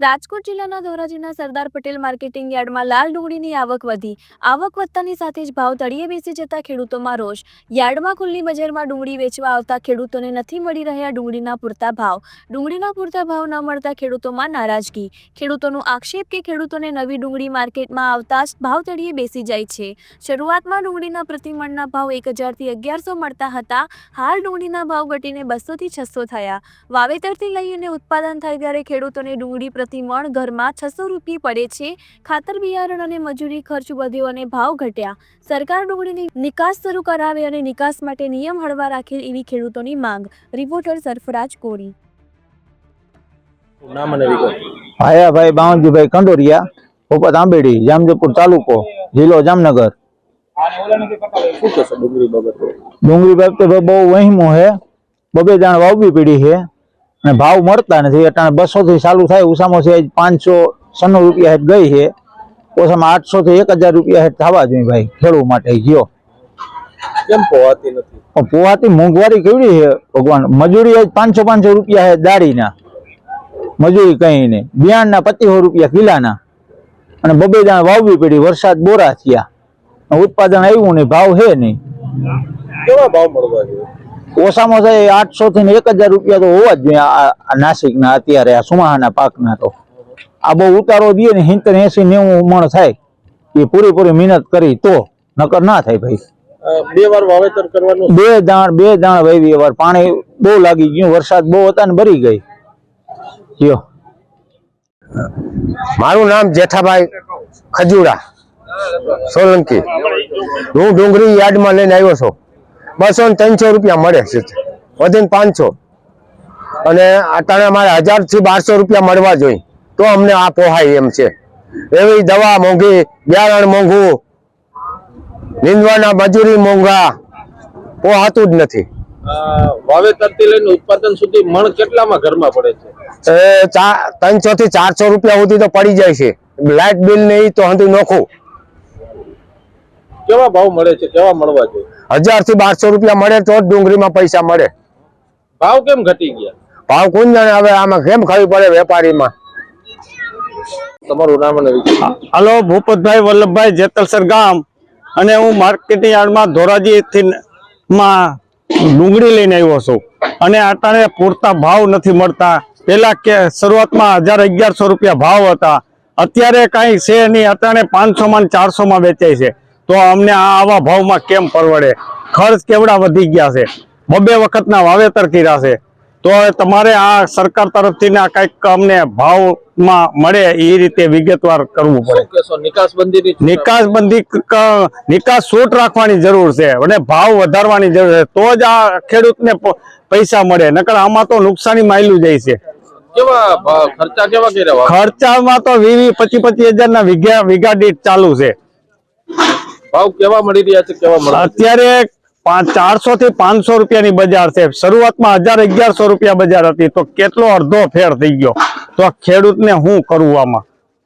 રાજકોટ જિલ્લાના ધોરાજીના સરદાર પટેલ માર્કેટિંગ યાર્ડમાં લાલ ડુંગળીની આવક વધી. આવક વધતાની સાથે જ ભાવ તળિયે બેસી જતા ખેડૂતોમાં રોષ. યાર્ડમાં ખુલ્લી બજારમાં ડુંગળી વેચવા આવતા ખેડૂતોને નથી મળી રહ્યા ડુંગળીના પૂરતા ભાવ. ડુંગળીના પૂરતા ભાવ ન મળતા ખેડૂતોમાં નારાજગી. ખેડૂતોનો આક્ષેપ કે ખેડૂતોને નવી ડુંગળી માર્કેટમાં આવતા જ ભાવ તળિયે બેસી જાય છે. શરૂઆતમાં ડુંગળીના પ્રતિમણના ભાવ 1000 થી 1100 મળતા હતા. હાલ ડુંગળીના ભાવ ઘટીને 200 થી 600 થયા. વાવેતરથી લઈને ઉત્પાદન થાય ત્યારે ખેડૂતોને ડુંગળી પ્રતિમણ ઘરમાં 600 રૂપિયા પડે છે. ખાતર બિયારણ અને મજૂરી ખર્ચ વધ્યો અને ભાવ ઘટ્યા. સરકાર ડુંગળીની નિકાસ શરૂ કરાવે અને નિકાસ માટે નિયમ હળવા રાખે એવી ખેડૂતોની માંગ. રિપોર્ટર સરફરાજ કોરી. ભાઈ બાવનજીભાઈ કંડોરિયા, ભોપત આંબેડી, જામજોધપુર તાલુકો, જિલ્લો જામનગર. ડુંગળી બાબતે બહુ વહેમું હે. બબે જાણ વાવવી પડી છે અને ભાવ મળતા નથી. અટાણે 200 થી ચાલુ થાય. ઉસામાં છે 596 રૂપિયા હેઠ ગઈ છે. ઓછામાં 800 થી 1000 રૂપિયા હેઠ થવા જોઈએ ભાઈ ખેડૂત માટે. ગયો કેમ પોવાતી નથી? પોવાતી મોંઘવારી કેવડી છે ભગવાન. મજૂરી 500 રૂપિયા છે દાડીના મજૂરી કઈ નહીં. બિયાણના 2500 રૂપિયા કિલાના અને બબે જાણ વાવવી પડી. વરસાદ બોરા થયા, ઉત્પાદન આવ્યું નહીં, ભાવ છે નહીં. કેવા ભાવ મળવા જોઈએ? ઓછામાં ઓછા 800 થી 1000 રૂપિયા તો હોવા જ જોઈએ આ નાસિકના અત્યારે આ સુમાહાના પાકના. તો આ બહુ ઉતારો દે ને 70 80 90 મણ થાય એ પૂરેપૂરી મહેનત કરી તો, નકર ના થાય ભાઈ. બે વાર વાવેતર કરવાનું. બે દાણ વાવી. વાર પાણી બહુ લાગી ગયું, વરસાદ બહુ હતા ને ભરી ગઈ. કયો મારું નામ જેઠાભાઈ ખજુડા સોલંકી. હું ડુંગળી યાર્ડમાં લઈને આવ્યો છું. 200 ને 300 રૂપિયા મળે છે, વધીને 500 અને અત્યારે અમારે 1000 થી 1200 રૂપિયા મળવા જોઈએ તો અમને આ પોહાય એમ છે. એવી દવા મોંઘી, બિયારણ મોંઘું, નીંદવાના મજૂરી મોંઘા, પોહાતું જ નથી. વાવેતરથી લઈને ઉત્પાદન સુધી મણ કેટલામાં ઘરમાં પડે છે? 300 થી 400 રૂપિયા સુધી તો પડી જાય છે. લાઇટ બિલ નહીં તો હંધું નોખું. કેવા ભાવ મળે છે? કેવા મળવા જોઈએ? 1000 થી 1200 રૂપિયા મળે તો જ ડુંગળીમાં પૈસા મળે. ભાવ કેમ ઘટી ગયા? ભાવ કોણ જાણે હવે આમાં કેમ ખબર પડે વેપારીમાં. તમારું નામ અને હાલો, ભૂપતભાઈ વલ્લભભાઈ, જેતલસર ગામ. અને હું માર્કેટિંગ યાર્ડમાં ધોરાજી માં ડુંગળી લઈને આવ્યો છું અને અત્યારે પૂરતા ભાવ નથી મળતા. પેલા કે શરૂઆતમાં 1000-1100 રૂપિયા ભાવ હતા, અત્યારે કઈ છે નહીં. અત્યારે 500 માં 400 માં વેચાય છે. તો અમને આવા ભાવમાં કેમ પરવડે? ખર્ચ કેવડા વધી ગયા છે. બબે વખતના વાવેતર કર્યા છે. તો તમારે આ સરકાર તરફથી કઈક અમને ભાવમાં મળે એ રીતે વિગતવાર કરવું પડે. નિકાસ છૂટ રાખવાની જરૂર છે અને ભાવ વધારવાની જરૂર છે તો જ આ ખેડૂતને પૈસા મળે. નકર આમાં તો નુકસાની માયલું જાય છે. ખર્ચામાં તો 20-25 હજાર વીઘા દીઠ ચાલુ છે. ભાવ કેવા મળી રહ્યા છે? અત્યારે 400 થી 500 રૂપિયાની બજાર છે. શરૂઆતમાં 1000-1100 રૂપિયા બજાર હતી તો કેટલો અડધો ફેર થઈ ગયો. તો ખેડૂતને શું કરવું આમાં?